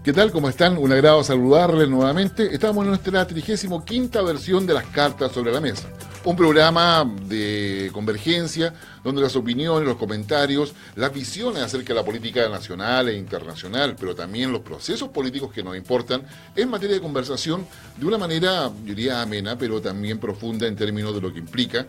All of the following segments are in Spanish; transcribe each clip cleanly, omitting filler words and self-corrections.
¿Qué tal? ¿Cómo están? Un agrado saludarles nuevamente. Estamos en nuestra 35ª versión de las Cartas sobre la Mesa. Un programa de convergencia donde las opiniones, los comentarios, las visiones acerca de la política nacional e internacional, pero también los procesos políticos que nos importan, en materia de conversación, de una manera, yo diría, amena, pero también profunda en términos de lo que implica,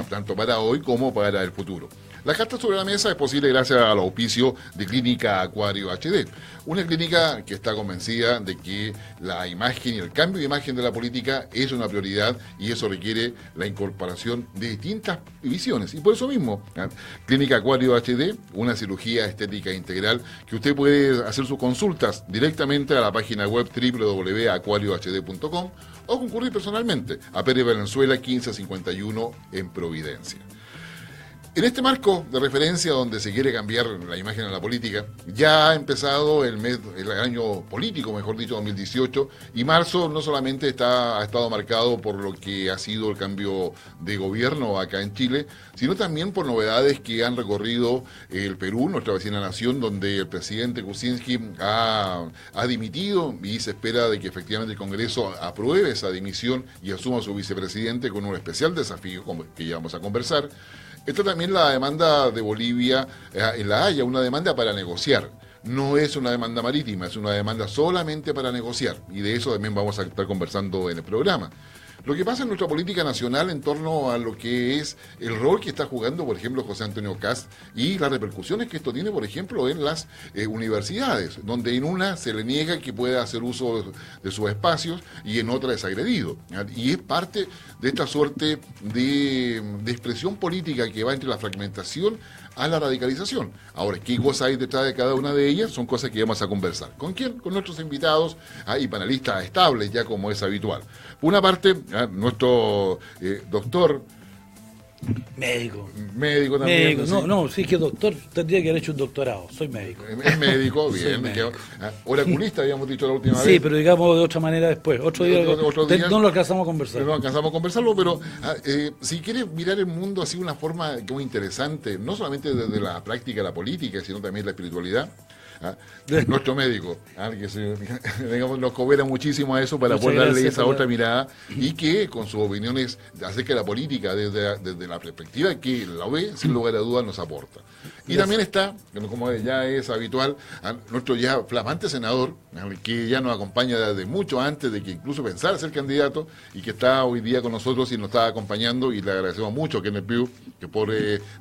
tanto para hoy como para el futuro. La Carta sobre la Mesa es posible gracias al auspicio de Clínica Acuario HD, una clínica que está convencida de que la imagen y el cambio de imagen de la política es una prioridad y eso requiere la incorporación de distintas visiones. Y por eso mismo, Clínica Acuario HD, una cirugía estética integral que usted puede hacer sus consultas directamente a la página web www.acuariohd.com o concurrir personalmente a Pérez Valenzuela 1551 en Providencia. En este marco de referencia donde se quiere cambiar la imagen de la política, ya ha empezado el año político, mejor dicho, 2018, y marzo no solamente ha estado marcado por lo que ha sido el cambio de gobierno acá en Chile, sino también por novedades que han recorrido el Perú, nuestra vecina nación, donde el presidente Kuczynski ha dimitido y se espera de que efectivamente el Congreso apruebe esa dimisión y asuma a su vicepresidente con un especial desafío, que ya vamos a conversar. Está también la demanda de Bolivia en La Haya, una demanda para negociar. No es una demanda marítima, es una demanda solamente para negociar. Y de eso también vamos a estar conversando en el programa. Lo que pasa en nuestra política nacional en torno a lo que es el rol que está jugando, por ejemplo, José Antonio Kast y las repercusiones que esto tiene, por ejemplo, en las universidades, donde en una se le niega que pueda hacer uso de sus espacios y en otra es agredido. Y es parte de esta suerte de expresión política que va entre la fragmentación a la radicalización. Ahora, ¿qué cosas hay detrás de cada una de ellas? Son cosas que vamos a conversar. ¿Con quién? Con nuestros invitados y panelistas estables, ya como es habitual. Por una parte, nuestro doctor... Médico también. médico. No, sí que doctor, tendría que haber hecho un doctorado. Soy médico. Es médico, bien. Médico. Oraculista, habíamos dicho la última vez. Sí, pero digamos de otra manera después. Otro día no lo alcanzamos a conversar. No alcanzamos a conversarlo, pero si quieres mirar el mundo así de una forma muy interesante, no solamente desde la práctica de la política, sino también la espiritualidad, nuestro médico, que digamos, nos coopera muchísimo a eso para poder darle esa otra mirada y que con sus opiniones acerca de la política desde la perspectiva que la ve, sin lugar a dudas nos aporta. Y también está, como ya es habitual, nuestro ya flamante senador, que ya nos acompaña desde mucho antes de que incluso pensara ser candidato y que está hoy día con nosotros y nos está acompañando, y le agradecemos mucho a Kenneth Pugh que por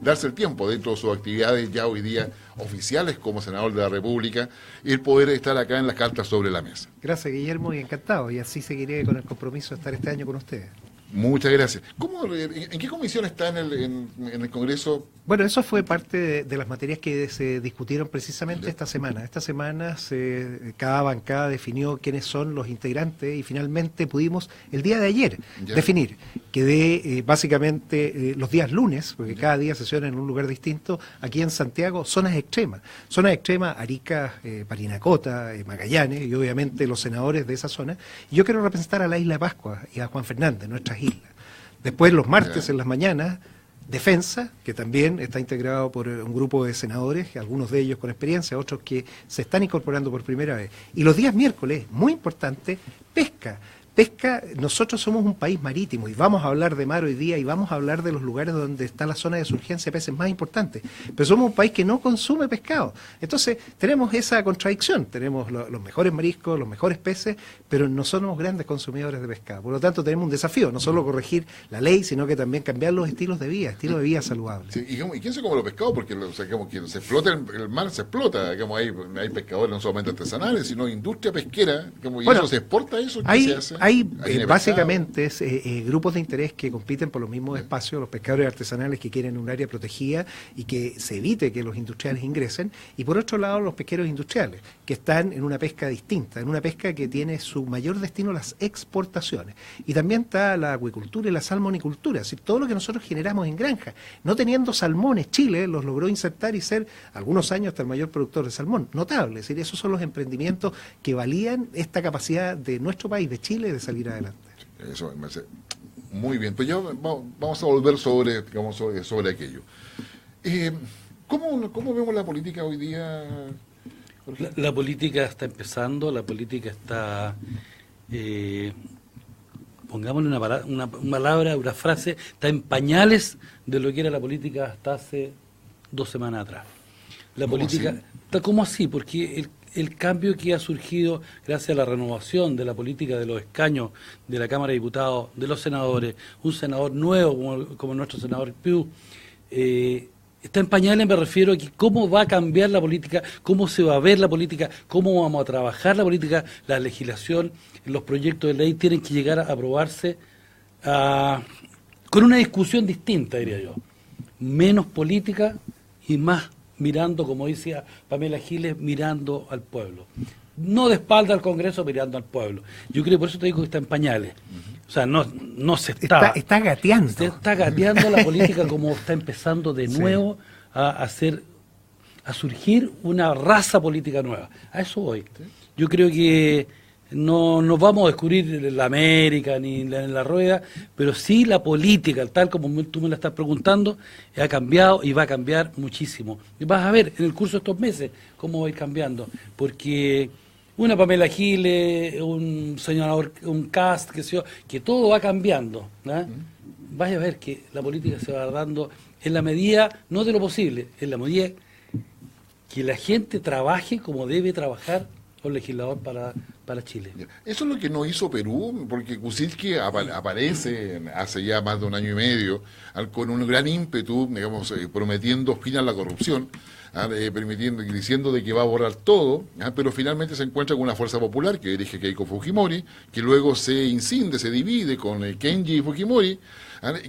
darse el tiempo dentro de sus actividades ya hoy día oficiales como senador de la República, y el poder estar acá en las Cartas sobre la Mesa. Gracias, Guillermo, y encantado, y así seguiré con el compromiso de estar este año con ustedes. Muchas gracias. ¿En qué comisión está en el Congreso? Bueno, eso fue parte de las materias que se discutieron precisamente esta semana. Esta semana cada bancada definió quiénes son los integrantes y finalmente pudimos el día de ayer definir que básicamente los días lunes, porque cada día sesiona en un lugar distinto, aquí en Santiago, zonas extremas. Zonas extremas, Arica, Parinacota, Magallanes y obviamente los senadores de esa zona. Y yo quiero representar a la Isla de Pascua y a Juan Fernández, nuestras islas. Después los martes en las mañanas, Defensa, que también está integrado por un grupo de senadores, algunos de ellos con experiencia, otros que se están incorporando por primera vez. Y los días miércoles, muy importante, Pesca. Nosotros somos un país marítimo y vamos a hablar de mar hoy día y vamos a hablar de los lugares donde está la zona de surgencia de peces más importante, pero somos un país que no consume pescado. Entonces tenemos esa contradicción, tenemos los mejores mariscos, los mejores peces, pero no somos grandes consumidores de pescado. Por lo tanto tenemos un desafío, no solo corregir la ley, sino que también cambiar los estilos de vida saludables. Sí, ¿y quién se come los pescados? Porque digamos, que se explota el mar, se explota, digamos, hay pescadores no solamente artesanales, sino industria pesquera, y eso se exporta, eso ¿qué se hace? Hay básicamente grupos de interés que compiten por los mismos espacios, los pescadores artesanales que quieren un área protegida y que se evite que los industriales ingresen, y por otro lado los pesqueros industriales, que están en una pesca distinta, en una pesca que tiene su mayor destino las exportaciones. Y también está la acuicultura y la salmonicultura, es decir, todo lo que nosotros generamos en granja. No teniendo salmones, Chile los logró insertar y ser, algunos años, hasta el mayor productor de salmón. Notable, es decir, esos son los emprendimientos que valían esta capacidad de nuestro país, de Chile, de salir adelante. Eso me parece muy bien. Pues ya vamos a volver sobre aquello. ¿Cómo vemos la política hoy día, La política está empezando, la política está, pongámosle una frase, está en pañales de lo que era la política hasta hace 2 semanas atrás. La política está como así, porque el cambio que ha surgido gracias a la renovación de la política de los escaños de la Cámara de Diputados, de los senadores, un senador nuevo como nuestro senador Piu, está en pañales, me refiero a que cómo va a cambiar la política, cómo se va a ver la política, cómo vamos a trabajar la política, la legislación, los proyectos de ley tienen que llegar a aprobarse con una discusión distinta, diría yo. Menos política y más mirando, como decía Pamela Giles, mirando al pueblo. No de espalda al Congreso, mirando al pueblo. Yo creo, por eso te digo que está en pañales. O sea, no se está... Está gateando. Se está gateando la política como está empezando de nuevo a surgir una raza política nueva. A eso voy. Yo creo que no nos vamos a descubrir la América ni en la rueda, pero sí la política, tal como tú me la estás preguntando, ha cambiado y va a cambiar muchísimo. Y vas a ver en el curso de estos meses cómo va a ir cambiando, porque una Pamela Giles, un senador, un Cast, que todo va cambiando. Vaya a ver que la política se va dando en la medida, no de lo posible, en la medida que la gente trabaje como debe trabajar un legislador para Chile. Eso es lo que no hizo Perú, porque Kuczynski aparece hace ya más de 1 año y medio con un gran ímpetu, digamos, prometiendo fin a la corrupción, diciendo de que va a borrar todo, pero finalmente se encuentra con una fuerza popular que dirige Keiko Fujimori, que luego se incide, se divide con Kenji Fujimori,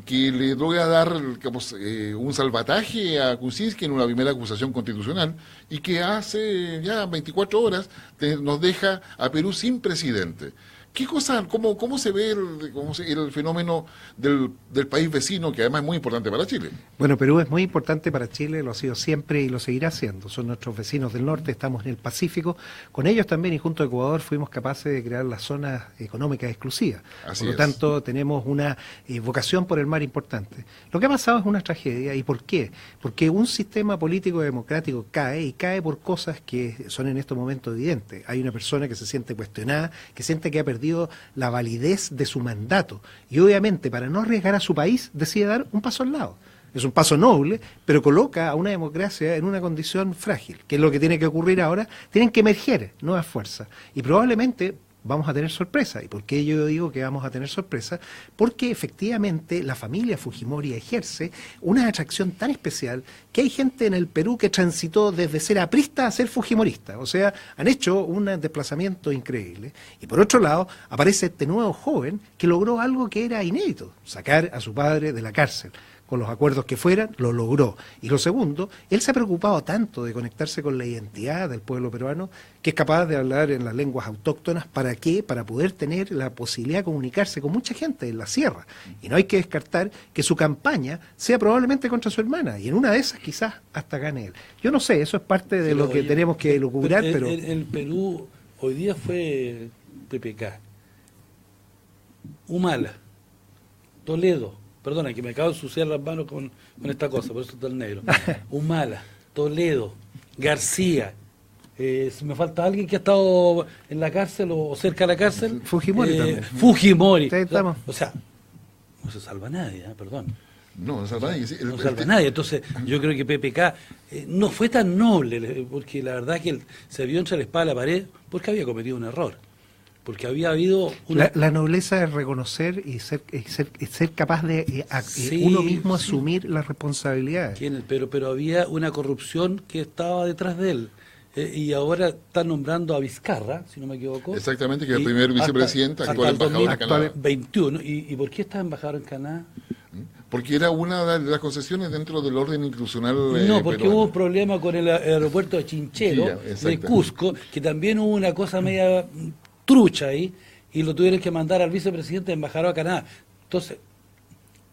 que le logra dar, digamos, un salvataje a Kuczynski en una primera acusación constitucional y que hace ya 24 horas nos deja a Perú sin presidente. ¿Qué cosa, cómo se ve el fenómeno del país vecino, que además es muy importante para Chile? Bueno, Perú es muy importante para Chile, lo ha sido siempre y lo seguirá siendo. Son nuestros vecinos del norte, estamos en el Pacífico. Con ellos también y junto a Ecuador fuimos capaces de crear las zonas económicas exclusivas. Por lo tanto, tenemos una vocación por el mar importante. Lo que ha pasado es una tragedia. ¿Y por qué? Porque un sistema político democrático cae y cae por cosas que son en estos momentos evidentes. Hay una persona que se siente cuestionada, que siente que ha perdido la validez de su mandato y obviamente para no arriesgar a su país decide dar un paso al lado. Es un paso noble, pero coloca a una democracia en una condición frágil. ¿Qué es lo que tiene que ocurrir ahora? Tienen que emerger nuevas fuerzas y probablemente vamos a tener sorpresa. ¿Y por qué yo digo que vamos a tener sorpresa? Porque efectivamente la familia Fujimori ejerce una atracción tan especial que hay gente en el Perú que transitó desde ser aprista a ser fujimorista. O sea, han hecho un desplazamiento increíble. Y por otro lado, aparece este nuevo joven que logró algo que era inédito, sacar a su padre de la cárcel. Con los acuerdos que fueran, lo logró. Y lo segundo, él se ha preocupado tanto de conectarse con la identidad del pueblo peruano que es capaz de hablar en las lenguas autóctonas. ¿Para qué? Para poder tener la posibilidad de comunicarse con mucha gente en la sierra. Y no hay que descartar que su campaña sea probablemente contra su hermana. Y en una de esas quizás hasta gane él. Yo no sé, eso es parte de lo que tenemos que elucubrar, pero... El Perú hoy día fue PPK, Humala, Toledo. Perdona, que me acabo de ensuciar las manos con esta cosa, por eso está el negro. Humala, Toledo, García. Si me falta alguien que ha estado en la cárcel o cerca de la cárcel. Fujimori también. Fujimori. O sea, no se salva nadie, perdón. No salva nadie. Sí, no salva nadie. Entonces, yo creo que PPK no fue tan noble, porque la verdad que él se vio entre la espada y la pared porque había cometido un error. Porque había habido la nobleza es reconocer y ser capaz de uno mismo asumir las responsabilidades. Pero había una corrupción que estaba detrás de él. Y ahora están nombrando a Vizcarra, si no me equivoco. Exactamente, que es el primer vicepresidente, actual embajador en Canadá. 21. ¿Y por qué está embajador en Canadá? Porque era una de las concesiones dentro del orden institucional No, porque hubo un problema con el aeropuerto de Chinchero, de Cusco, que también hubo una cosa media trucha ahí, y lo tuvieron que mandar al vicepresidente embajador a Canadá. Entonces,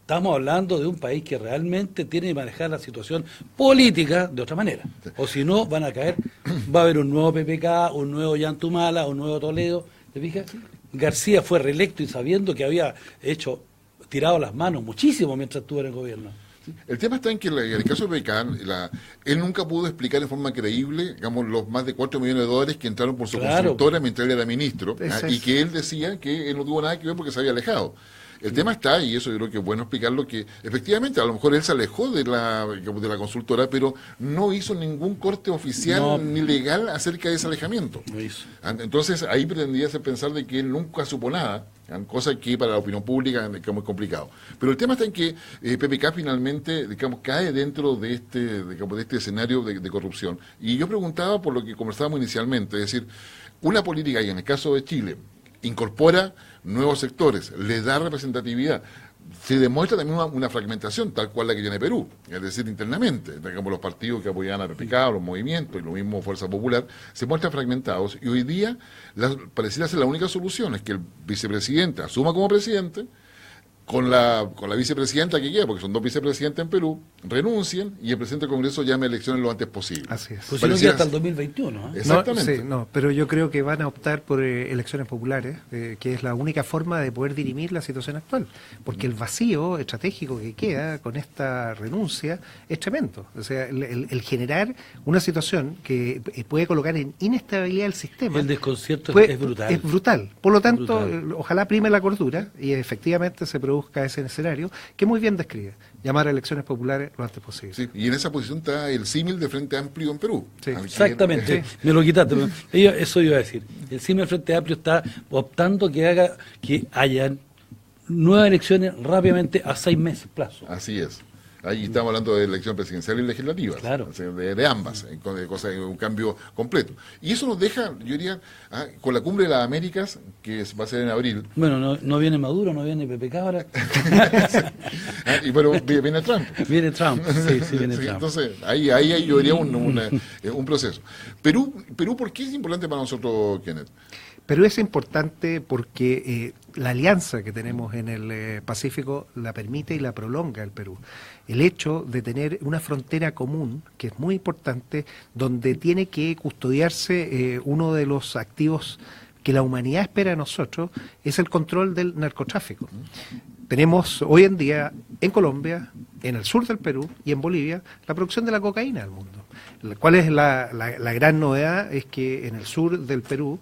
estamos hablando de un país que realmente tiene que manejar la situación política de otra manera. O si no, van a caer, va a haber un nuevo PPK, un nuevo Yantumala, un nuevo Toledo. ¿Te fijas? García fue reelecto y sabiendo que había tirado las manos muchísimo mientras estuvo en el gobierno. Sí. El tema está en que en el caso de PPK, él nunca pudo explicar de forma creíble, digamos, los más de 4 millones de dólares que entraron por su consultora mientras él era ministro, y que él decía que él no tuvo nada que ver porque se había alejado. El tema está, y eso yo creo que es bueno explicarlo, que efectivamente a lo mejor él se alejó de la consultora, pero no hizo ningún corte oficial ni legal acerca de ese alejamiento. No hizo. Entonces ahí pretendía hacer pensar de que él nunca supo nada, cosa que para la opinión pública es muy complicado. Pero el tema está en que PPK finalmente, digamos, cae dentro de este escenario de corrupción. Y yo preguntaba por lo que conversábamos inicialmente, es decir, una política, y en el caso de Chile, incorpora nuevos sectores, le da representatividad. Se demuestra también una fragmentación, tal cual la que tiene Perú, es decir, internamente. Digamos, los partidos que apoyaban a PPK, los movimientos, y lo mismo Fuerza Popular, se muestran fragmentados, y hoy día pareciera ser la única solución, es que el vicepresidente asuma como presidente, con la vicepresidenta que queda, porque son 2 vicepresidentes en Perú, renuncien y el presidente del Congreso llame a elecciones lo antes posible. Así es. Pues si no hasta el 2021. Exactamente. Pero yo creo que van a optar por elecciones populares, que es la única forma de poder dirimir la situación actual, porque el vacío estratégico que queda con esta renuncia es tremendo. O sea, el generar una situación que puede colocar en inestabilidad el sistema. El desconcierto es brutal. Es brutal. Por lo tanto, ojalá prime la cordura y efectivamente se produzca ese escenario que muy bien describe, llamar a elecciones populares lo antes posible. Sí, y en esa posición está el símil de Frente Amplio en Perú. Sí. Exactamente, me lo quitaste. Eso iba a decir. El símil del Frente Amplio está optando que hayan nuevas elecciones rápidamente a 6 meses plazo. Así es. Ahí estamos hablando de elección presidencial y legislativa, claro. de ambas, un cambio completo. Y eso nos deja, yo diría, con la Cumbre de las Américas, que va a ser en abril. Bueno, no viene Maduro, no viene PPK ahora. Pero viene Trump. Viene Trump, sí, viene Trump. Entonces, ahí yo diría un proceso. Perú, ¿por qué es importante para nosotros, Kenneth? Perú es importante porque la alianza que tenemos en el Pacífico la permite y la prolonga el Perú. El hecho de tener una frontera común, que es muy importante, donde tiene que custodiarse uno de los activos que la humanidad espera de nosotros, es el control del narcotráfico. Tenemos hoy en día en Colombia, en el sur del Perú y en Bolivia, la producción de la cocaína del mundo. ¿Cuál es la gran novedad? Es que en el sur del Perú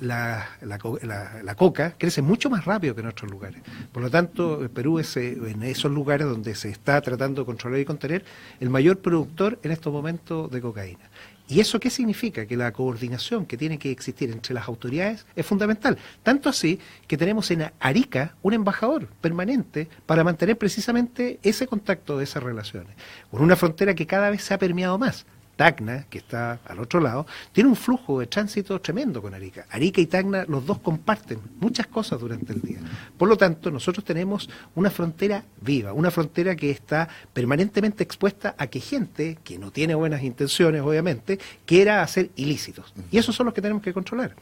la coca crece mucho más rápido que en otros lugares. Por lo tanto, Perú es en esos lugares donde se está tratando de controlar y contener el mayor productor en estos momentos de cocaína. ¿Y eso qué significa? Que la coordinación que tiene que existir entre las autoridades es fundamental. Tanto así que tenemos en Arica un embajador permanente para mantener precisamente ese contacto, esas relaciones, con una frontera que cada vez se ha permeado más. Tacna, que está al otro lado, tiene un flujo de tránsito tremendo con Arica. Arica y Tacna, los dos comparten muchas cosas durante el día. Por lo tanto, nosotros tenemos una frontera viva, una frontera que está permanentemente expuesta a que gente, que no tiene buenas intenciones, obviamente, quiera hacer ilícitos. Y esos son los que tenemos que controlar.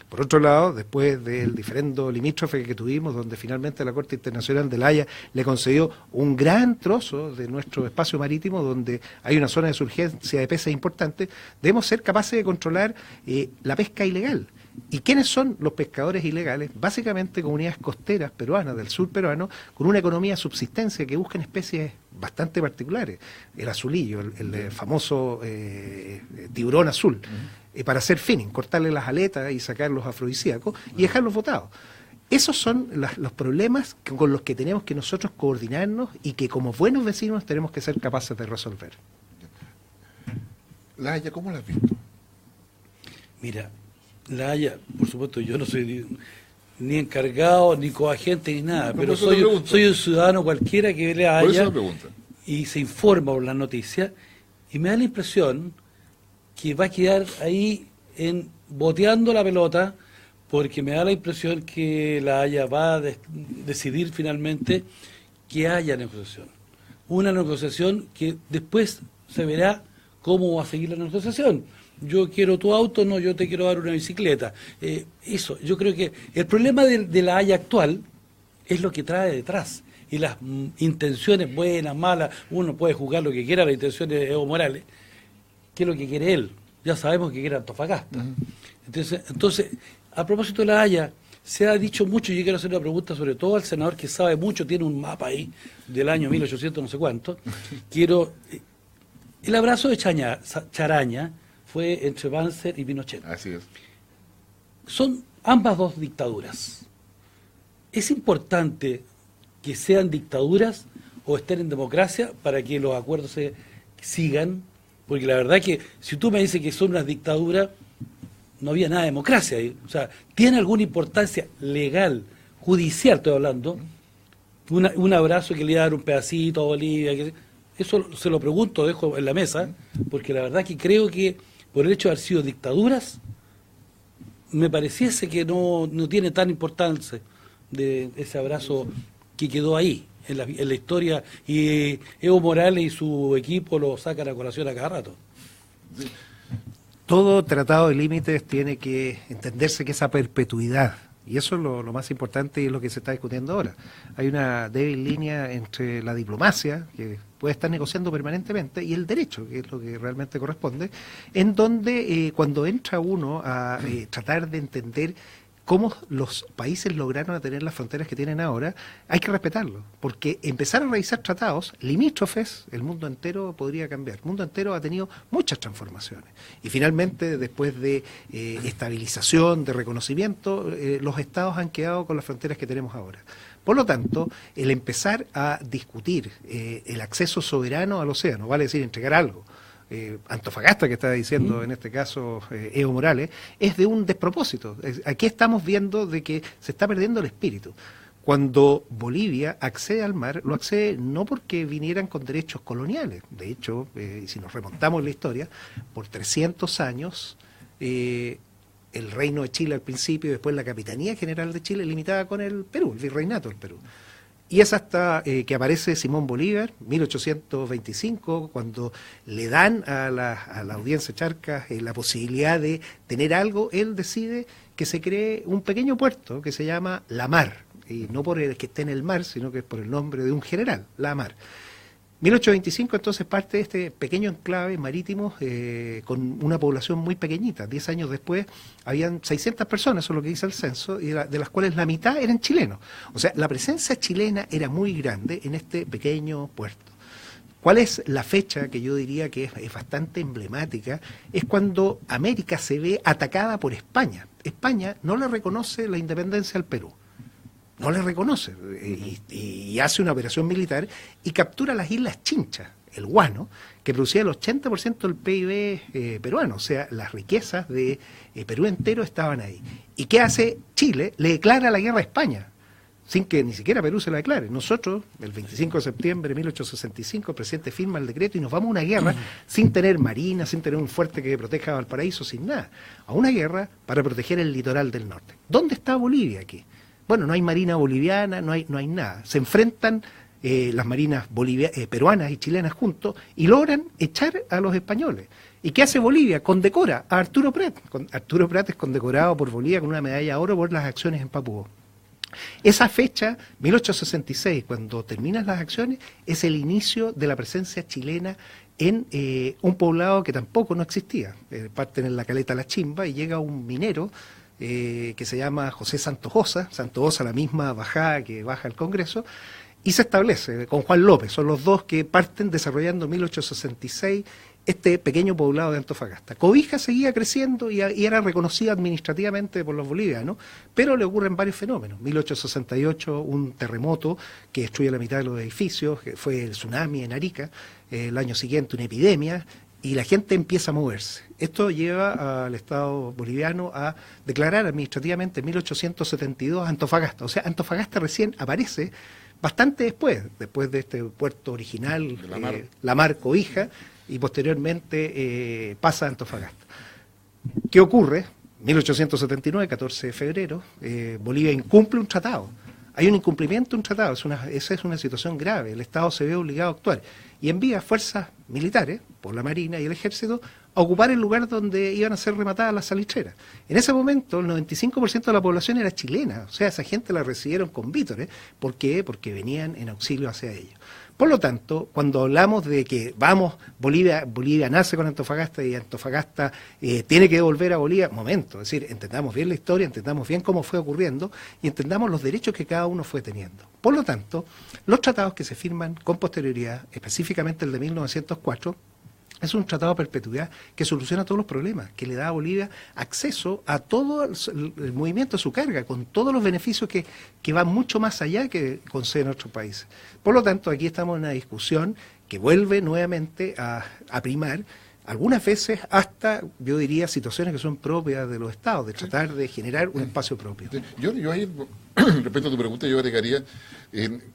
Por otro lado, después del diferendo limítrofe que tuvimos, donde finalmente la Corte Internacional de La Haya le concedió un gran trozo de nuestro espacio marítimo, donde hay una zona de surgencia de peces importante, debemos ser capaces de controlar la pesca ilegal. ¿Y quiénes son los pescadores ilegales? Básicamente comunidades costeras peruanas, del sur peruano, con una economía de subsistencia que buscan especies bastante particulares. El azulillo, el famoso tiburón azul. Para hacer finning, cortarle las aletas y sacar los afrodisíacos y dejarlos botados. Esos son los problemas con los que tenemos que nosotros coordinarnos y que como buenos vecinos tenemos que ser capaces de resolver. La Haya, ¿cómo la has visto? Mira, La Haya, por supuesto, yo no soy ni encargado, ni coagente, ni nada, pero soy un ciudadano cualquiera que ve La Haya y se informa por las noticias y me da la impresión que va a quedar ahí boteando la pelota, porque me da la impresión que La Haya va a decidir finalmente que haya negociación. Una negociación que después se verá cómo va a seguir la negociación. Yo quiero tu auto, no, yo te quiero dar una bicicleta. Eso, yo creo que el problema de La Haya actual es lo que trae detrás. Y las intenciones buenas, malas, uno puede juzgar lo que quiera, las intenciones de Evo Morales, ¿qué es lo que quiere él? Ya sabemos que quiere Antofagasta. Entonces, a propósito de La Haya, Se ha dicho mucho, y yo quiero hacer una pregunta sobre todo al senador que sabe mucho, tiene un mapa ahí del año 1800 no sé cuánto. El abrazo de Charaña fue entre Banzer y Pinochet. Así es. Son ambas dos dictaduras. ¿Es importante que sean dictaduras o estén en democracia para que los acuerdos se sigan? Porque la verdad que si tú me dices que son unas dictaduras, no había nada de democracia ahí. O sea, ¿tiene alguna importancia legal, judicial estoy hablando? Un abrazo que le iba a dar un pedacito a Bolivia. Eso se lo pregunto, dejo en la mesa, porque la verdad que creo que por el hecho de haber sido dictaduras, me pareciese que no tiene tan importancia de ese abrazo que quedó ahí, en la historia, y Evo Morales y su equipo lo sacan a colación a cada rato. Sí. Todo tratado de límites tiene que entenderse que esa perpetuidad, y eso es lo más importante y es lo que se está discutiendo ahora. Hay una débil línea entre la diplomacia, que puede estar negociando permanentemente, y el derecho, que es lo que realmente corresponde, en donde cuando entra uno a tratar de entender cómo los países lograron tener las fronteras que tienen ahora, hay que respetarlo, porque empezar a revisar tratados limítrofes, el mundo entero podría cambiar. El mundo entero ha tenido muchas transformaciones y finalmente, después de estabilización, de reconocimiento, los estados han quedado con las fronteras que tenemos ahora. Por lo tanto, el empezar a discutir el acceso soberano al océano, vale decir, entregar algo, Antofagasta, que estaba diciendo en este caso Evo Morales, es de un despropósito. Aquí estamos viendo de que se está perdiendo el espíritu. Cuando Bolivia accede al mar, lo accede no porque vinieran con derechos coloniales. De hecho, si nos remontamos en la historia, por 300 años, el Reino de Chile al principio y después la Capitanía General de Chile limitada con el Perú, el Virreinato del Perú. Y es hasta que aparece Simón Bolívar, 1825, cuando le dan a la audiencia charca la posibilidad de tener algo, él decide que se cree un pequeño puerto que se llama La Mar, y no por el que esté en el mar, sino que es por el nombre de un general, La Mar. 1825 entonces parte de este pequeño enclave marítimo con una población muy pequeñita. 10 años después habían 600 personas, eso es lo que dice el censo, y de las cuales la mitad eran chilenos. O sea, la presencia chilena era muy grande en este pequeño puerto. ¿Cuál es la fecha que yo diría que es bastante emblemática? Es cuando América se ve atacada por España. España no le reconoce la independencia al Perú. No le reconoce y hace una operación militar y captura las Islas Chincha, el guano, que producía el 80% del PIB peruano, o sea, las riquezas de Perú entero estaban ahí. ¿Y qué hace Chile? Le declara la guerra a España, sin que ni siquiera Perú se la declare. Nosotros, el 25 de septiembre de 1865, el presidente firma el decreto y nos vamos a una guerra sin tener marina, sin tener un fuerte que proteja a Valparaíso, sin nada. A una guerra para proteger el litoral del norte. ¿Dónde está Bolivia aquí? Bueno, no hay marina boliviana, no hay nada. Se enfrentan las marinas peruanas y chilenas juntos y logran echar a los españoles. ¿Y qué hace Bolivia? Condecora a Arturo Prat. Arturo Prat es condecorado por Bolivia con una medalla de oro por las acciones en Papúa. Esa fecha, 1866, cuando terminan las acciones, es el inicio de la presencia chilena en un poblado que tampoco no existía. Parten en la caleta La Chimba y llega un minero que se llama José Santojosa, la misma bajada que baja el Congreso, y se establece con Juan López. Son los dos que parten desarrollando en 1866 este pequeño poblado de Antofagasta. Cobija seguía creciendo y era reconocida administrativamente por los bolivianos, pero le ocurren varios fenómenos. 1868, un terremoto que destruye la mitad de los edificios, que fue el tsunami en Arica. El año siguiente una epidemia, y la gente empieza a moverse. Esto lleva al Estado boliviano a declarar administrativamente en 1872 Antofagasta. O sea, Antofagasta recién aparece bastante después de este puerto original, La Mar, Cobija, y posteriormente pasa a Antofagasta. ¿Qué ocurre? 1879, 14 de febrero, Bolivia incumple un tratado. Hay un incumplimiento de un tratado, esa es una situación grave, el Estado se ve obligado a actuar y envía fuerzas militares, por la Marina y el Ejército, a ocupar el lugar donde iban a ser rematadas las salicheras. En ese momento el 95% de la población era chilena, o sea, esa gente la recibieron con vítores. ¿Por qué? Porque venían en auxilio hacia ellos. Por lo tanto, cuando hablamos de que Bolivia nace con Antofagasta y Antofagasta tiene que devolver a Bolivia, momento, es decir, entendamos bien la historia, entendamos bien cómo fue ocurriendo y entendamos los derechos que cada uno fue teniendo. Por lo tanto, los tratados que se firman con posterioridad, específicamente el de 1904, es un tratado a perpetuidad que soluciona todos los problemas, que le da a Bolivia acceso a todo el movimiento de su carga, con todos los beneficios que van mucho más allá que conceden otros países. Por lo tanto, aquí estamos en una discusión que vuelve nuevamente a primar, algunas veces hasta, yo diría, situaciones que son propias de los estados, de tratar de generar un espacio propio. Yo ahí, respecto a tu pregunta, yo agregaría,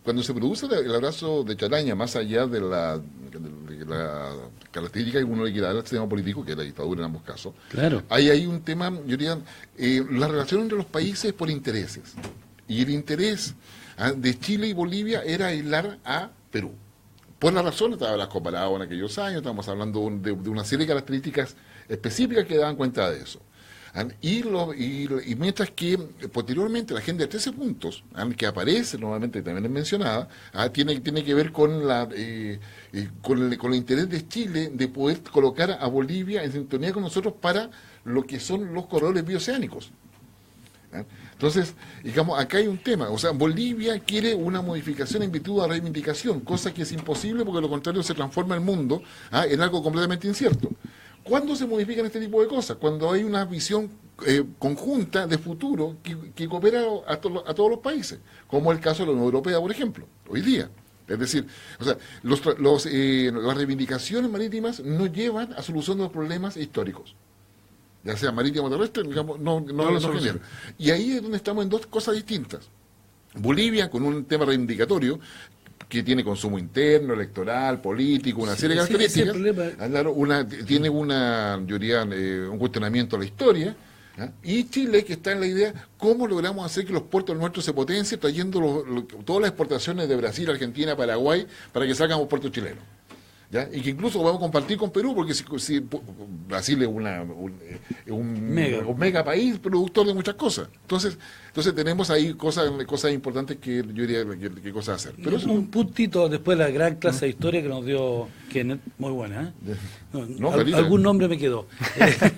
cuando se produce el abrazo de Chalaña, más allá de la característica que uno le quiera dar al sistema político, que es la dictadura en ambos casos, claro, hay un tema, yo diría, la relación entre los países por intereses. Y el interés de Chile y Bolivia era aislar a Perú. Por la razón, las comparado en aquellos años, estamos hablando de una serie de características específicas que daban cuenta de eso. Y mientras que posteriormente la agenda de 13 puntos, que aparece nuevamente, también es mencionada, tiene que ver con el interés de Chile de poder colocar a Bolivia en sintonía con nosotros para lo que son los corredores bioceánicos. Entonces, digamos, acá hay un tema, o sea, Bolivia quiere una modificación en virtud de la reivindicación, cosa que es imposible porque lo contrario se transforma el mundo en algo completamente incierto. ¿Cuándo se modifican este tipo de cosas? Cuando hay una visión conjunta de futuro que coopera a todos los países, como el caso de la Unión Europea, por ejemplo, hoy día. Es decir, o sea, las reivindicaciones marítimas no llevan a solución de los problemas históricos. Ya sea marítimo o terrestre, digamos, no generan. Y ahí es donde estamos en dos cosas distintas. Bolivia, con un tema reivindicatorio, que tiene consumo interno, electoral, político, una serie de características, tiene yo diría, un cuestionamiento a la historia, y Chile, que está en la idea, ¿cómo logramos hacer que los puertos nuestros se potencien, trayendo todas las exportaciones de Brasil, Argentina, Paraguay, para que salgan los puertos chilenos? ¿Ya? Y que incluso podemos compartir con Perú, porque si Brasil es un mega país productor de muchas cosas. Entonces tenemos ahí cosas importantes que yo diría que cosas hacer. Pero un puntito después de la gran clase de historia que nos dio Kenneth, muy buena. Algún nombre me quedó.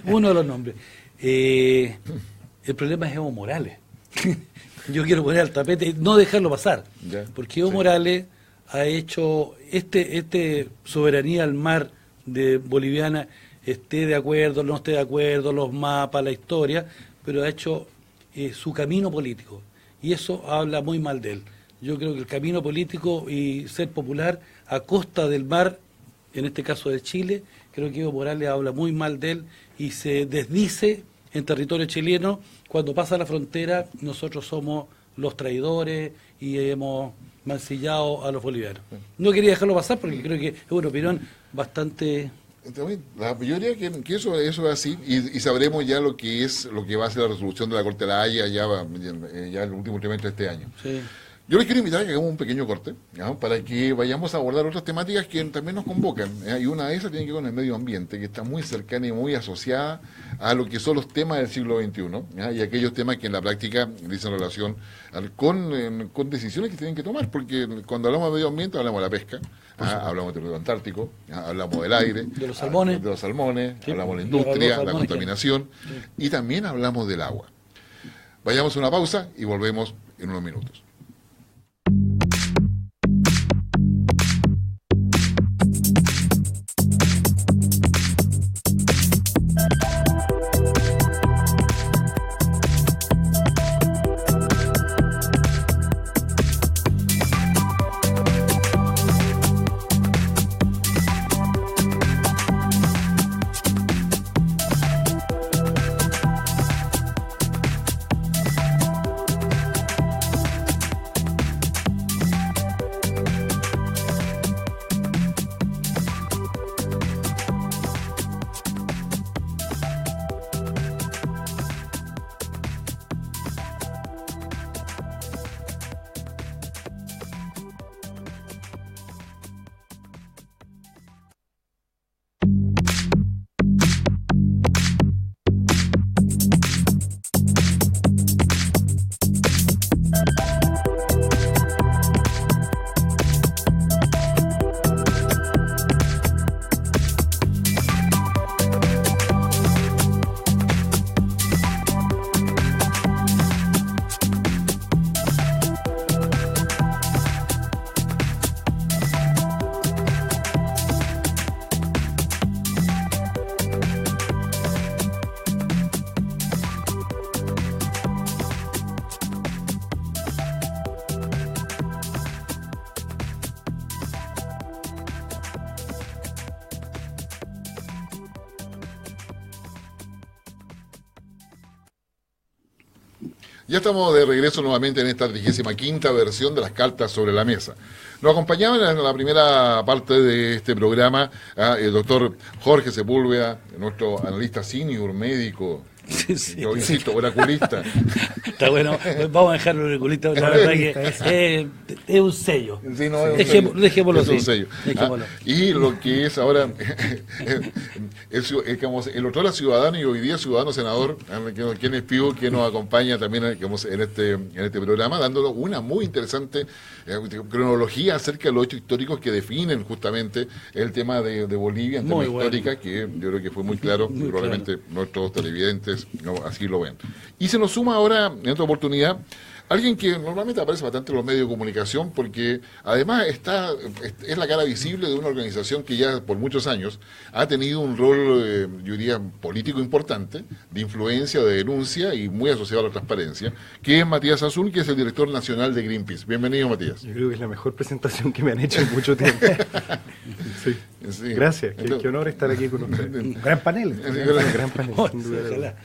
Uno de los nombres. El problema es Evo Morales. Yo quiero poner al tapete y no dejarlo pasar. Porque Evo Morales ha hecho soberanía al mar de boliviana, esté de acuerdo, no esté de acuerdo, los mapas, la historia, pero ha hecho su camino político. Y eso habla muy mal de él. Yo creo que el camino político y ser popular a costa del mar, en este caso de Chile, creo que Evo Morales habla muy mal de él y se desdice en territorio chileno. Cuando pasa la frontera, nosotros somos los traidores y hemos mancillado a los bolivianos. No quería dejarlo pasar porque creo que es una opinión bastante... Yo diría que eso es así, y sabremos ya lo que va a ser la resolución de la Corte de la Haya ya en el último trimestre de este año. Sí. Yo les quiero invitar a que hagamos un pequeño corte, para que vayamos a abordar otras temáticas que también nos convocan, y una de esas tiene que ver con el medio ambiente, que está muy cercana y muy asociada a lo que son los temas del siglo XXI, y aquellos temas que en la práctica dicen relación con decisiones que tienen que tomar, porque cuando hablamos de medio ambiente hablamos de la pesca, hablamos del territorio antártico, hablamos del aire, de los salmones, sí, hablamos de la industria, la contaminación, y también hablamos del agua. Vayamos a una pausa y volvemos en unos minutos. Ya estamos de regreso nuevamente en esta 35ª versión de las cartas sobre la mesa. Nos acompañaban en la primera parte de este programa el doctor Jorge Sepúlveda, nuestro analista senior, médico, yo insisto, oraculista. Está bueno, vamos a dejarlo oraculista, la verdad que es un sello. Sí, no, dejémoslo es así. un sello. Y lo que es ahora, el otro era ciudadano y hoy día ciudadano senador, quien es Pío, que nos acompaña también en este programa, dándonos una muy interesante cronología acerca de los hechos históricos que definen justamente el tema de Bolivia en tema histórica, que yo creo que fue muy claro, probablemente nuestros televidentes así lo ven. Y se nos suma ahora, en esta oportunidad, alguien que normalmente aparece bastante en los medios de comunicación porque además es la cara visible de una organización que ya por muchos años ha tenido un rol, yo diría, político importante, de influencia, de denuncia y muy asociado a la transparencia, que es Matías Azul, que es el director nacional de Greenpeace. Bienvenido, Matías. Yo creo que es la mejor presentación que me han hecho en mucho tiempo. Sí. Sí. Gracias, qué honor estar aquí con ustedes. Un gran panel. Gran panel. Ojalá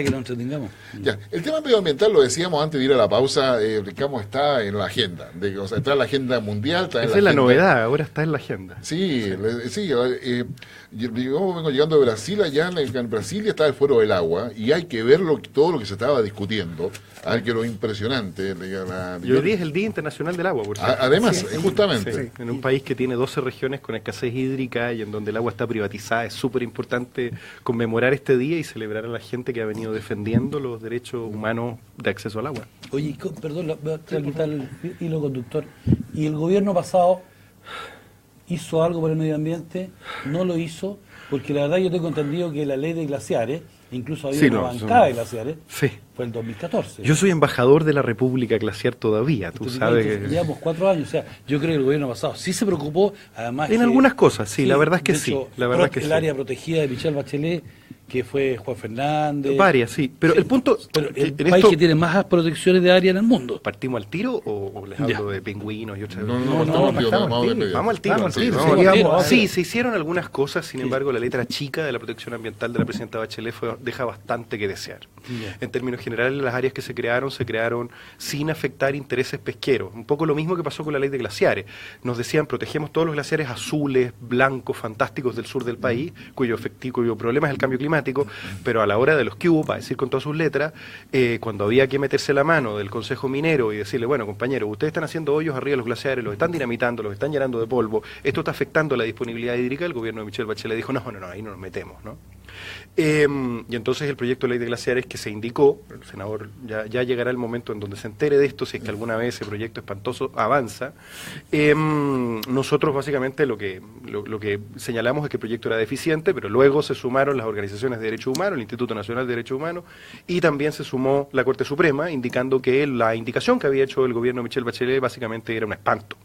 que nos entretengamos. Ya, el tema medioambiental, lo decíamos antes de ir a la pausa, está en la agenda. Está en la agenda mundial. Esa es la novedad, ahora está en la agenda. Sí. Yo vengo llegando de Brasil, allá en Brasil está el Foro del Agua, y hay que ver todo lo que se estaba discutiendo. Hay que lo impresionante. Y hoy día es el Día Internacional del Agua, por cierto. Además, justamente. Sí. En un país que tiene 12 regiones con escasez hídrica y en donde el agua está privatizada, es súper importante conmemorar este día y celebrar a la gente que ha venido defendiendo los derechos humanos de acceso al agua. Oye, perdón, voy a quitar el hilo conductor. ¿Y el gobierno pasado hizo algo por el medio ambiente? No lo hizo, porque la verdad yo tengo entendido que la ley de glaciares, incluso había una bancada de glaciares, fue en 2014. Yo soy embajador de la República Glaciar todavía, tú sabes que... Llevamos 4 años, o sea, yo creo que el gobierno pasado sí se preocupó, además... En algunas cosas, sí, la verdad es que sí. El área protegida de Michelle Bachelet, que fue Juan Fernández... Varias, sí, pero el punto... Pero el país que tiene más protecciones de área en el mundo. ¿Partimos al tiro o les hablo de pingüinos y otras cosas? Vamos al tiro. Sí, se hicieron algunas cosas, sin embargo, la letra chica de la protección ambiental de la presidenta Bachelet deja bastante que desear. En términos generales, las áreas que se crearon sin afectar intereses pesqueros. Un poco lo mismo que pasó con la ley de glaciares. Nos decían, protegemos todos los glaciares azules, blancos, fantásticos del sur del país, cuyo problema es el cambio climático, pero a la hora de los que hubo, para decir con todas sus letras, cuando había que meterse la mano del Consejo Minero y decirle, bueno, compañeros, ustedes están haciendo hoyos arriba de los glaciares, los están dinamitando, los están llenando de polvo, esto está afectando la disponibilidad hídrica, el gobierno de Michelle Bachelet dijo, no, ahí no nos metemos, ¿no? Y entonces el proyecto de ley de glaciares que se indicó, el senador ya llegará el momento en donde se entere de esto, si es que alguna vez ese proyecto espantoso avanza. Nosotros básicamente lo que señalamos es que el proyecto era deficiente, pero luego se sumaron las organizaciones de derechos humanos, el Instituto Nacional de Derechos Humanos, y también se sumó la Corte Suprema, indicando que la indicación que había hecho el gobierno de Michelle Bachelet básicamente era un espanto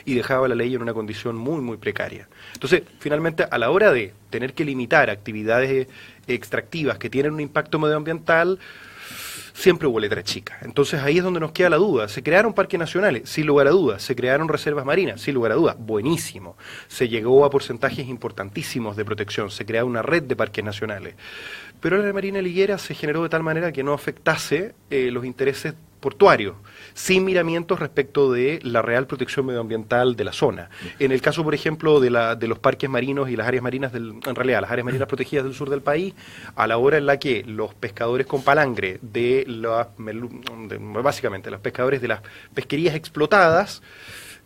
y dejaba la ley en una condición muy, muy precaria. Entonces, finalmente, a la hora de tener que limitar actividades extractivas que tienen un impacto medioambiental, siempre hubo letra chica. Entonces ahí es donde nos queda la duda. ¿Se crearon parques nacionales? Sin lugar a dudas. ¿Se crearon reservas marinas? Sin lugar a dudas. Buenísimo. Se llegó a porcentajes importantísimos de protección. Se creó una red de parques nacionales. Pero la Marina Liguera se generó de tal manera que no afectase los intereses portuarios, sin miramientos respecto de la real protección medioambiental de la zona. En el caso, por ejemplo, de los parques marinos y las áreas marinas, en realidad las áreas marinas protegidas del sur del país, a la hora en la que los pescadores con palangre básicamente los pescadores de las pesquerías explotadas,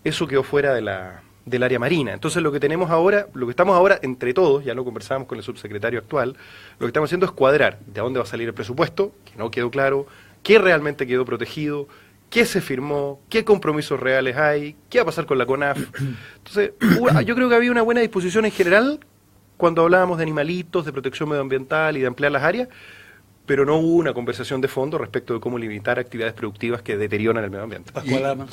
eso quedó fuera del área marina. Entonces lo que estamos ahora entre todos, ya lo conversábamos con el subsecretario actual, lo que estamos haciendo es cuadrar de dónde va a salir el presupuesto, que no quedó claro, qué realmente quedó protegido, qué se firmó, qué compromisos reales hay, qué va a pasar con la CONAF. Entonces, yo creo que había una buena disposición en general cuando hablábamos de animalitos, de protección medioambiental y de ampliar las áreas, pero no hubo una conversación de fondo respecto de cómo limitar actividades productivas que deterioran el medio ambiente. Pascualama.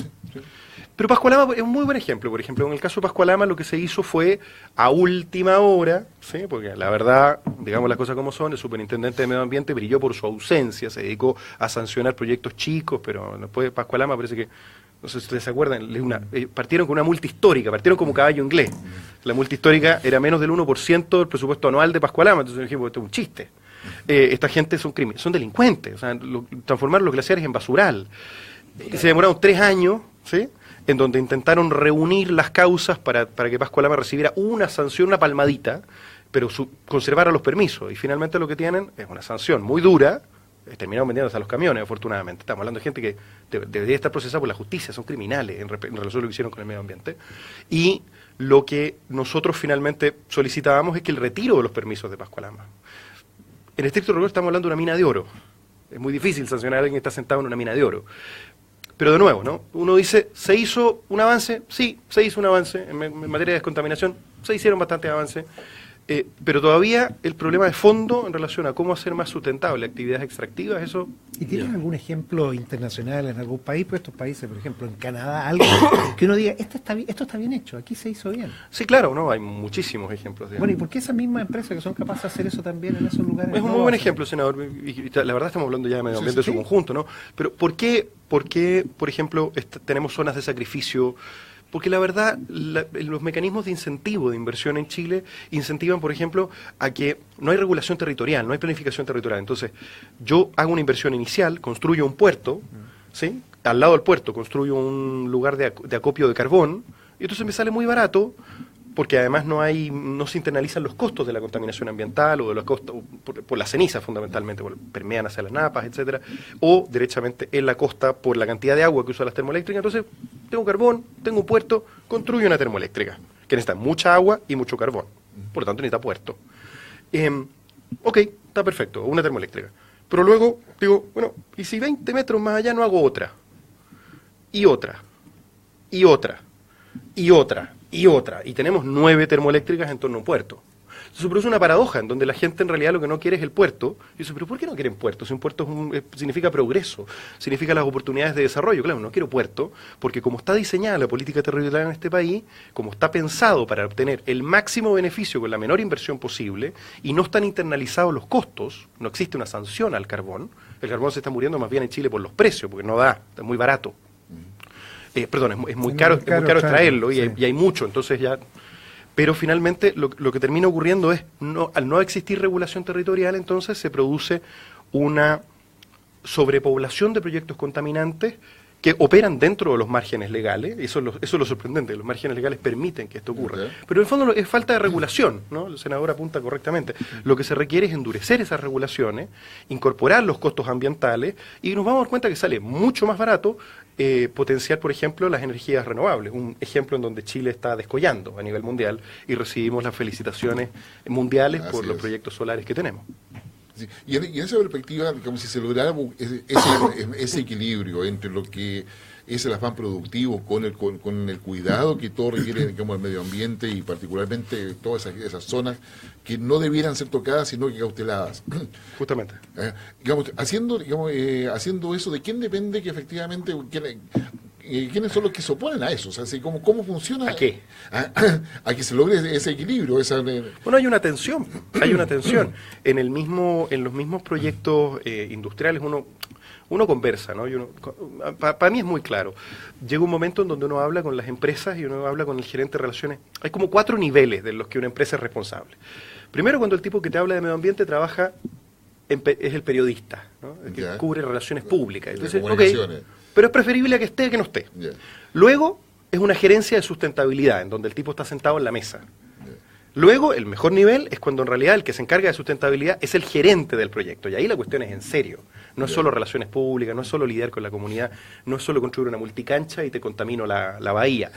Pero Pascualama es un muy buen ejemplo. Por ejemplo, en el caso de Pascualama lo que se hizo fue a última hora, ¿sí? Porque la verdad, digamos las cosas como son, el superintendente de medio ambiente brilló por su ausencia, se dedicó a sancionar proyectos chicos, pero después de Pascualama parece que, no sé si ustedes se acuerdan, partieron con una multa histórica, partieron como caballo inglés. La multa histórica era menos del 1% del presupuesto anual de Pascualama, entonces dijimos, esto es un chiste. esta gente son delincuentes, o sea, transformaron los glaciares en basural. Se demoraron 3 años, ¿sí?, en donde intentaron reunir las causas para que Pascua Lama recibiera una sanción, una palmadita, pero conservara los permisos. Y finalmente lo que tienen es una sanción muy dura. Terminaron vendiéndose a los camiones, afortunadamente. Estamos hablando de gente que debería estar procesada por la justicia, son criminales en relación a lo que hicieron con el medio ambiente. Y lo que nosotros finalmente solicitábamos es que el retiro de los permisos de Pascua Lama. En estricto rigor estamos hablando de una mina de oro. Es muy difícil sancionar a alguien que está sentado en una mina de oro. Pero de nuevo, ¿no? Uno dice, ¿se hizo un avance? Sí, se hizo un avance. En materia de descontaminación se hicieron bastantes avances. Pero todavía el problema de fondo en relación a cómo hacer más sustentable actividades extractivas, eso... ¿Y tienen algún ejemplo internacional en algún país? Pues estos países, por ejemplo, en Canadá, algo que uno diga, esto está bien hecho, aquí se hizo bien. Sí, claro, ¿no? Hay muchísimos ejemplos. Digamos. Bueno, ¿y por qué esas mismas empresas que son capaces de hacer eso también en esos lugares? Es un muy buen ejemplo, senador, y la verdad estamos hablando ya de medio ambiente en su conjunto, ¿no? Pero ¿por qué, por ejemplo, tenemos zonas de sacrificio? Porque la verdad, los mecanismos de incentivo de inversión en Chile incentivan, por ejemplo, a que no hay regulación territorial, no hay planificación territorial. Entonces, yo hago una inversión inicial, construyo un puerto, ¿sí? Al lado del puerto construyo un lugar de acopio de carbón, y entonces me sale muy barato, porque además no se internalizan los costos de la contaminación ambiental o de los costos por las cenizas fundamentalmente, permean hacia las napas, etcétera, o derechamente en la costa por la cantidad de agua que usan las termoeléctricas. Entonces, tengo carbón, tengo un puerto, construyo una termoeléctrica, que necesita mucha agua y mucho carbón, por lo tanto necesita puerto. Ok, está perfecto, una termoeléctrica. Pero luego digo, bueno, ¿y si 20 metros más allá no hago otra? Y otra, y otra, y otra, y otra, y tenemos 9 termoeléctricas en torno a un puerto. Entonces se produce una paradoja en donde la gente en realidad lo que no quiere es el puerto. Y dice, ¿pero por qué no quieren puerto? Si un puerto significa progreso, significa las oportunidades de desarrollo. Claro, no quiero puerto, porque como está diseñada la política territorial en este país, como está pensado para obtener el máximo beneficio con la menor inversión posible, y no están internalizados los costos, no existe una sanción al carbón. El carbón se está muriendo más bien en Chile por los precios, porque no da, está muy barato. Perdón, es muy caro extraerlo y hay mucho, entonces ya... Pero finalmente lo que termina ocurriendo es, al no existir regulación territorial, entonces se produce una sobrepoblación de proyectos contaminantes que operan dentro de los márgenes legales. Eso es lo sorprendente, los márgenes legales permiten que esto ocurra. Okay. Pero en el fondo es falta de regulación, ¿no? El senador apunta correctamente. Lo que se requiere es endurecer esas regulaciones, incorporar los costos ambientales, y nos vamos a dar cuenta que sale mucho más barato potenciar, por ejemplo, las energías renovables. Un ejemplo en donde Chile está descollando a nivel mundial y recibimos las felicitaciones mundiales por los proyectos solares que tenemos. Sí. Y en esa perspectiva, digamos, si se lograra ese equilibrio entre lo que es el afán productivo con el cuidado que todo requiere, digamos, el medio ambiente y particularmente todas esas zonas que no debieran ser tocadas sino que cauteladas. Justamente. Digamos, haciendo eso, ¿de quién depende que efectivamente... ¿Quiénes son los que se oponen a eso? O sea, ¿cómo funciona? ¿A qué? A que se logre ese equilibrio. Bueno, hay una tensión. En los mismos proyectos industriales uno conversa, ¿no? Para mí es muy claro. Llega un momento en donde uno habla con las empresas y uno habla con el gerente de relaciones. Hay como 4 niveles de los que una empresa es responsable. Primero, cuando el tipo que te habla de medio ambiente trabaja, es el periodista, ¿no? El que cubre relaciones públicas. Entonces, pero es preferible que esté que no esté. Yeah. Luego es una gerencia de sustentabilidad, en donde el tipo está sentado en la mesa. Yeah. Luego, el mejor nivel es cuando en realidad el que se encarga de sustentabilidad es el gerente del proyecto. Y ahí la cuestión es en serio. No es solo relaciones públicas, no es solo lidiar con la comunidad, no es solo construir una multicancha y te contamino la bahía.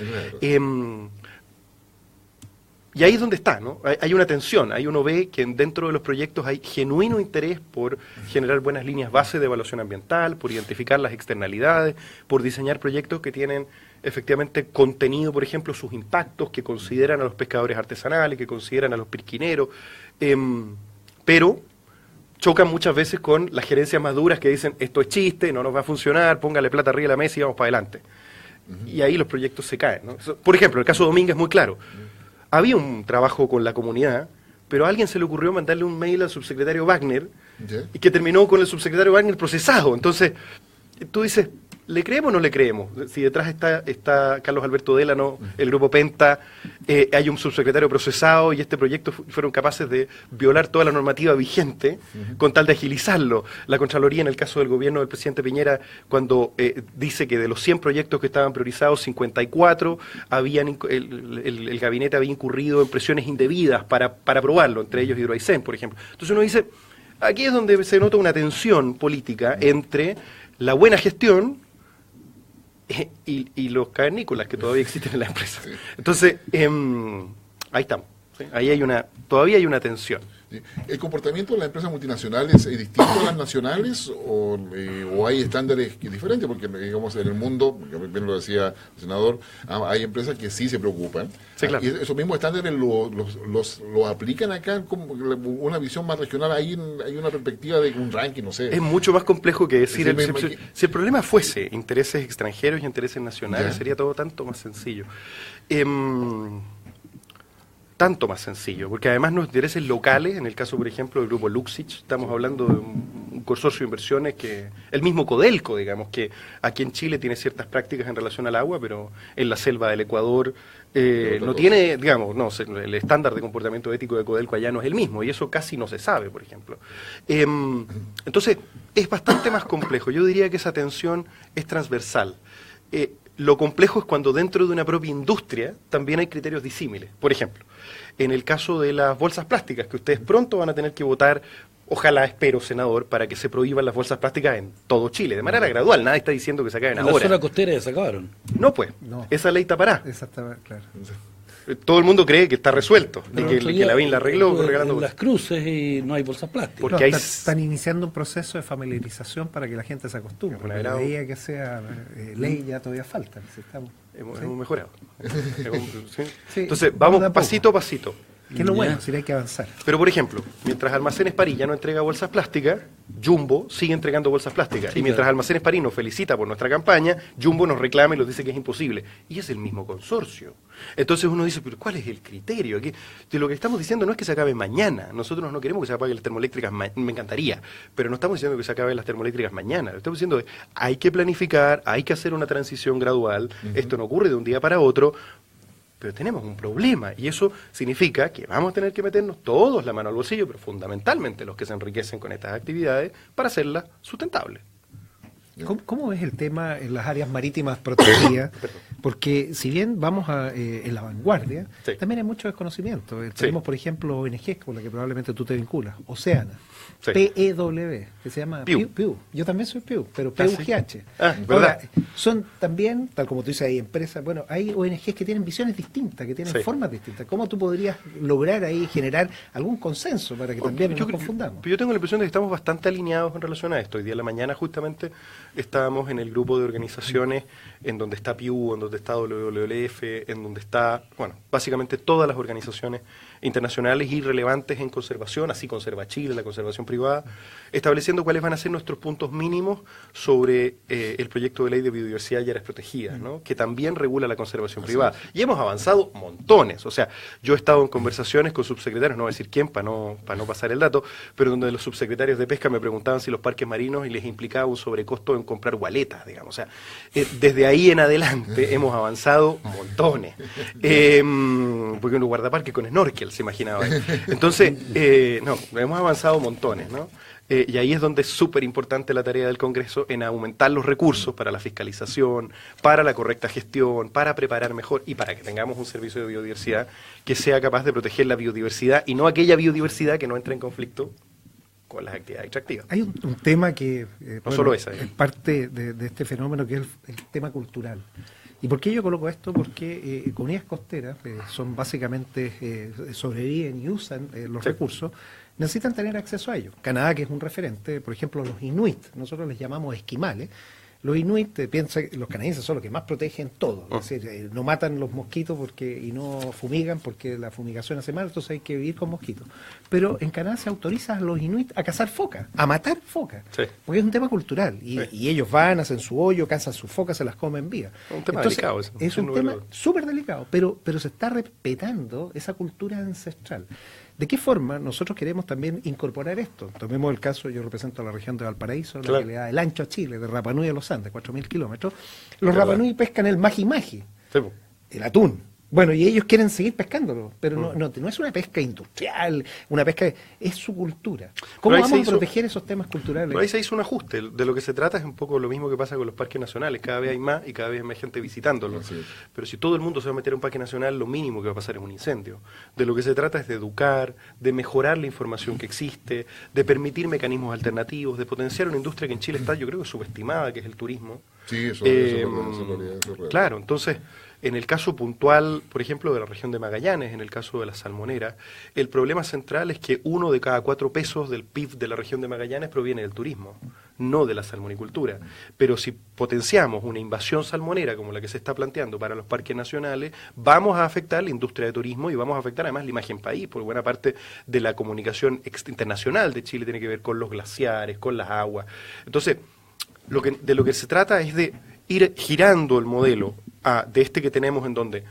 Y ahí es donde está, ¿no? Hay una tensión, ahí uno ve que dentro de los proyectos hay genuino interés por generar buenas líneas base de evaluación ambiental, por identificar las externalidades, por diseñar proyectos que tienen efectivamente contenido, por ejemplo, sus impactos, que consideran a los pescadores artesanales, que consideran a los pirquineros, pero chocan muchas veces con las gerencias más duras que dicen, esto es chiste, no nos va a funcionar, póngale plata arriba de la mesa y vamos para adelante. Y ahí los proyectos se caen, ¿no? Por ejemplo, el caso de Domínguez es muy claro. Había un trabajo con la comunidad, pero a alguien se le ocurrió mandarle un mail al subsecretario Wagner y que terminó con el subsecretario Wagner procesado. Entonces, tú dices, ¿Le creemos o no le creemos? Si detrás está Carlos Alberto Délano, el Grupo Penta, hay un subsecretario procesado y este proyecto fueron capaces de violar toda la normativa vigente con tal de agilizarlo. La Contraloría, en el caso del gobierno del presidente Piñera, cuando dice que de los 100 proyectos que estaban priorizados, 54 el gabinete había incurrido en presiones indebidas para aprobarlo, entre ellos Hidroaicén, por ejemplo. Entonces uno dice, aquí es donde se nota una tensión política entre la buena gestión y los cavernícolas que todavía existen en la empresa. Entonces, ahí estamos. ¿Sí? Ahí todavía hay una tensión. ¿El comportamiento de las empresas multinacionales es distinto a las nacionales o hay estándares diferentes? Porque, digamos, en el mundo, bien lo decía el senador, hay empresas que sí se preocupan. Sí, claro. Y esos mismos estándares los aplican acá como una visión más regional. Hay una perspectiva de un ranking, no sé. Es mucho más complejo que decir, Sí, si el problema fuese intereses extranjeros y intereses nacionales, sería todo tanto más sencillo. Tanto más sencillo, porque además los intereses locales, en el caso, por ejemplo, del grupo Luxich, estamos hablando de un consorcio de inversiones que, el mismo Codelco, digamos, que aquí en Chile tiene ciertas prácticas en relación al agua, pero en la selva del Ecuador no tiene, digamos, el estándar de comportamiento ético de Codelco allá no es el mismo, y eso casi no se sabe, por ejemplo. Entonces, es bastante más complejo. Yo diría que esa tensión es transversal. Lo complejo es cuando dentro de una propia industria también hay criterios disímiles. Por ejemplo, en el caso de las bolsas plásticas, que ustedes pronto van a tener que votar, ojalá, espero, senador, para que se prohíban las bolsas plásticas en todo Chile, de manera gradual. Nadie está diciendo que se acaben ahora. En la zona costera ya se acabaron. No, pues, esa ley tapará. Exactamente, claro. Todo el mundo cree que está resuelto, y que Lavín la arregló regalando en las cruces y no hay bolsas plásticas. Porque están iniciando un proceso de familiarización para que la gente se acostumbre. Porque la idea que sea ley ya todavía falta. Hemos mejorado. Sí. Entonces, vamos pasito a pasito. Que es lo bueno, si hay que avanzar. Pero, por ejemplo, mientras Almacenes París ya no entrega bolsas plásticas, Jumbo sigue entregando bolsas plásticas. Sí, y mientras Almacenes París nos felicita por nuestra campaña, Jumbo nos reclama y nos dice que es imposible. Y es el mismo consorcio. Entonces uno dice, pero ¿cuál es el criterio? Aquí, de lo que estamos diciendo no es que se acabe mañana. Nosotros no queremos que se apaguen las termoeléctricas, me encantaría. Pero no estamos diciendo que se acaben las termoeléctricas mañana. Lo estamos diciendo hay que planificar, hay que hacer una transición gradual. Esto no ocurre de un día para otro. Pero tenemos un problema y eso significa que vamos a tener que meternos todos la mano al bolsillo, pero fundamentalmente los que se enriquecen con estas actividades para hacerlas sustentables. ¿Cómo ves el tema en las áreas marítimas protegidas? Porque si bien vamos en la vanguardia, también hay mucho desconocimiento. Tenemos, por ejemplo, ONGs con la que probablemente tú te vinculas, Oceana, PEW, que se llama PIU. Yo también soy PIU, pero PUGH. Ahora, son también, tal como tú dices, hay empresas, bueno, hay ONGs que tienen visiones distintas, que tienen formas distintas. ¿Cómo tú podrías lograr ahí generar algún consenso para que también no nos confundamos? Yo tengo la impresión de que estamos bastante alineados en relación a esto. Hoy día en la mañana justamente estábamos en el grupo de organizaciones en donde está PIU, en donde está WWF, en donde está, bueno, básicamente todas las organizaciones internacionales y relevantes en conservación, así Conserva Chile, la conservación privada, estableciendo cuáles van a ser nuestros puntos mínimos sobre el proyecto de ley de biodiversidad y áreas protegidas, ¿no? Que también regula la conservación privada. Y hemos avanzado montones. O sea, yo he estado en conversaciones con subsecretarios, no voy a decir quién para no pasar el dato, pero donde los subsecretarios de pesca me preguntaban si los parques marinos y les implicaba un sobrecosto en comprar gualetas, digamos. O sea, desde ahí en adelante hemos avanzado montones. Porque un guardaparque con snorkel, se imaginaba. Entonces, hemos avanzado montones, ¿no? Y ahí es donde es súper importante la tarea del Congreso en aumentar los recursos para la fiscalización, para la correcta gestión, para preparar mejor y para que tengamos un servicio de biodiversidad que sea capaz de proteger la biodiversidad y no aquella biodiversidad que no entre en conflicto con las actividades extractivas. Hay un tema que solo esa, es parte de este fenómeno, que es el tema cultural. ¿Y por qué yo coloco esto? Porque comunidades costeras son básicamente, sobreviven y usan los recursos, necesitan tener acceso a ellos. Canadá, que es un referente, por ejemplo, los inuit, nosotros les llamamos esquimales. Los inuit piensan que los canadienses son los que más protegen todo, es decir, no matan los mosquitos y no fumigan porque la fumigación hace mal, entonces hay que vivir con mosquitos. Pero en Canadá se autoriza a los inuit a cazar focas, a matar focas, porque es un tema cultural y ellos van, hacen su hoyo, cazan sus focas, se las comen vivas. Un tema entonces, delicado eso. Es un tema súper delicado, pero se está respetando esa cultura ancestral. ¿De qué forma nosotros queremos también incorporar esto? Tomemos el caso, yo represento a la región de Valparaíso, la que le da el ancho a Chile, de Rapa Nui a los Andes, 4.000 kilómetros. Los Rapa Nui pescan el magi-magi, el atún. Bueno, y ellos quieren seguir pescándolo, pero no es una pesca industrial, una pesca, es su cultura. ¿Cómo vamos a proteger esos temas culturales? Pero ahí se hizo un ajuste. De lo que se trata es un poco lo mismo que pasa con los parques nacionales. Cada vez hay más y cada vez hay más gente visitándolos. Pero si todo el mundo se va a meter a un parque nacional, lo mínimo que va a pasar es un incendio. De lo que se trata es de educar, de mejorar la información que existe, de permitir mecanismos alternativos, de potenciar una industria que en Chile está, yo creo, subestimada, que es el turismo. Sí, eso claro, entonces, en el caso puntual, por ejemplo, de la región de Magallanes, en el caso de la salmonera, el problema central es que 1 de cada 4 pesos del PIB de la región de Magallanes proviene del turismo, no de la salmonicultura. Pero si potenciamos una invasión salmonera como la que se está planteando para los parques nacionales, vamos a afectar la industria de turismo y vamos a afectar además la imagen país, porque buena parte de la comunicación internacional de Chile tiene que ver con los glaciares, con las aguas. Entonces, de lo que se trata es de ir girando el modelo de este que tenemos en donde,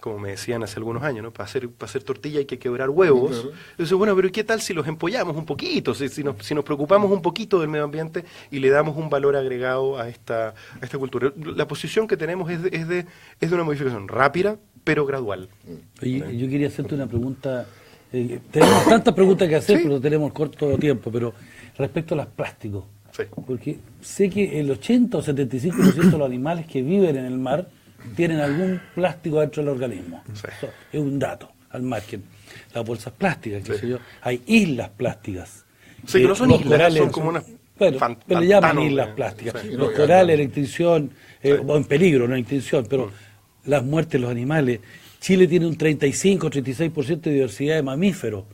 como me decían hace algunos años, ¿no? Para hacer tortilla hay que quebrar huevos. Claro. Entonces, bueno, pero ¿qué tal si los empollamos un poquito? Si nos preocupamos un poquito del medio ambiente y le damos un valor agregado a esta cultura. La posición que tenemos es de una modificación rápida, pero gradual. Oye, yo quería hacerte una pregunta. Tenemos tantas preguntas que hacer, pero tenemos corto tiempo. Pero respecto a los plásticos. Sí. Porque sé que el 80 o 75% de los animales que viven en el mar tienen algún plástico dentro del organismo. Sí. Eso es un dato al margen. Las bolsas plásticas, qué sé yo. Hay islas plásticas. Sí, que no son islas, son como unas... Pero le llaman islas plásticas. Sí, los corales en extinción, o en peligro, no en extinción, pero las muertes de los animales. Chile tiene un 35-36% de diversidad de mamíferos.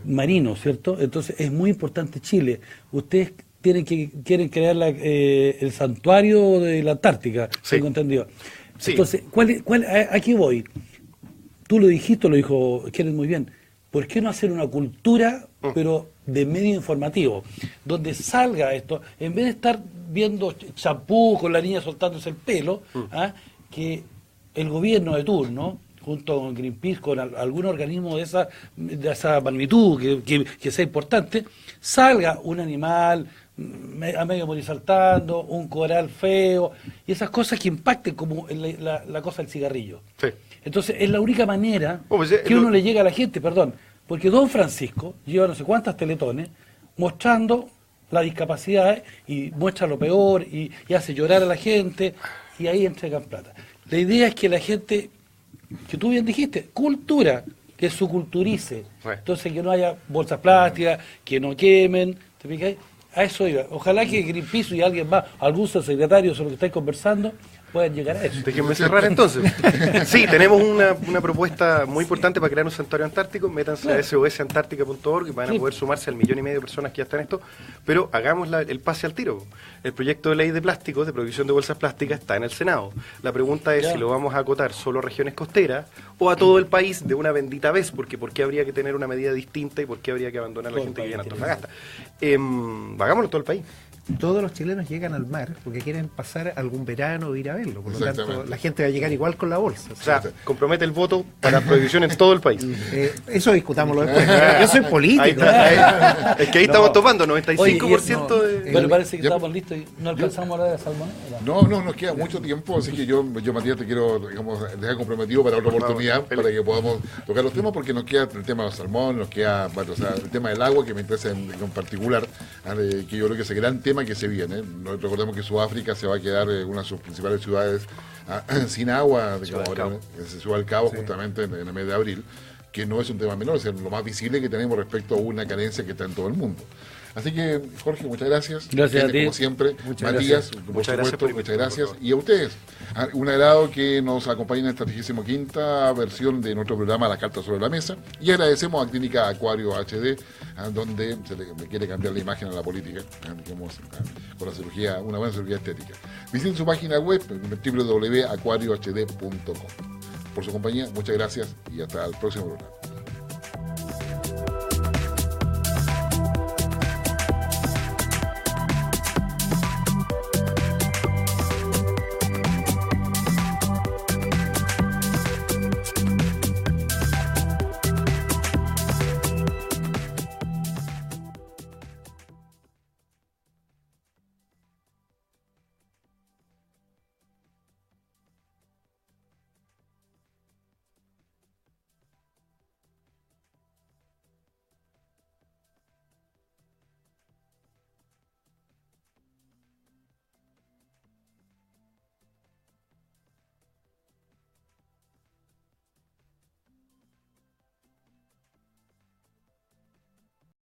Marinos, ¿cierto? Entonces es muy importante Chile. Ustedes quieren crear el santuario de la Antártica, tengo entendido. Sí. Entonces, aquí voy. Tú lo dijiste, lo dijo Kenneth muy bien. ¿Por qué no hacer una cultura, pero de medio informativo, donde salga esto, en vez de estar viendo champú con la niña soltándose el pelo, que el gobierno de turno, junto con Greenpeace, con algún organismo de esa magnitud que sea importante, salga un animal a medio morir saltando, un coral feo, y esas cosas que impacten como la cosa del cigarrillo. Sí. Entonces, es la única manera que uno le llega a la gente, porque Don Francisco lleva no sé cuántas teletones mostrando la discapacidad y muestra lo peor y hace llorar a la gente, y ahí entregan plata. La idea es que la gente, que tú bien dijiste, que se culturice. Entonces, que no haya bolsas plásticas, que no quemen, ¿te fijas? A eso iba. Ojalá que Greenpeace y alguien más, algún secretario sobre lo que estáis conversando, puedan llegar a eso. Déjenme cerrar entonces. Sí, tenemos una propuesta muy importante para crear un santuario antártico. Métanse a sosantártica.org y van a poder sumarse al 1,5 millones de personas que ya están en esto. Pero hagamos el pase al tiro. El proyecto de ley de plásticos, de prohibición de bolsas plásticas, está en el Senado. La pregunta es si lo vamos a acotar solo a regiones costeras o a todo el país de una bendita vez, porque ¿por qué habría que tener una medida distinta y por qué habría que abandonar a la gente que vive en Antofagasta? Hagámoslo todo el país. Todos los chilenos llegan al mar porque quieren pasar algún verano o ir a verlo. Por lo tanto, la gente va a llegar igual con la bolsa. O sea, compromete el voto para prohibición en todo el país. Eso discutámoslo después. Yo soy político. Es que ahí estamos tomando 95% de... Pero parece que estamos listos y no alcanzamos a hablar de salmonera. No, nos queda mucho tiempo, así que yo Matías, te quiero dejar comprometido para otra oportunidad, para que podamos tocar los temas, porque nos queda el tema del salmón, nos queda el tema del agua, que me interesa en particular, que yo creo que es el gran tema que se viene. Recordemos que Sudáfrica se va a quedar una de sus principales ciudades sin agua, Ciudad del Cabo, justamente en el mes de abril, que no es un tema menor, es lo más visible que tenemos respecto a una carencia que está en todo el mundo. Así que, Jorge, muchas gracias. Gracias a ti. Como siempre. Matías, por supuesto, muchas gracias. Y a ustedes, un agrado que nos acompañen en esta 35ª versión de nuestro programa Las Cartas sobre la Mesa. Y agradecemos a Clínica Acuario HD, donde se le quiere cambiar la imagen a la política, con la cirugía, una buena cirugía estética. Visiten su página web, www.acuariohd.com. Por su compañía, muchas gracias y hasta el próximo programa.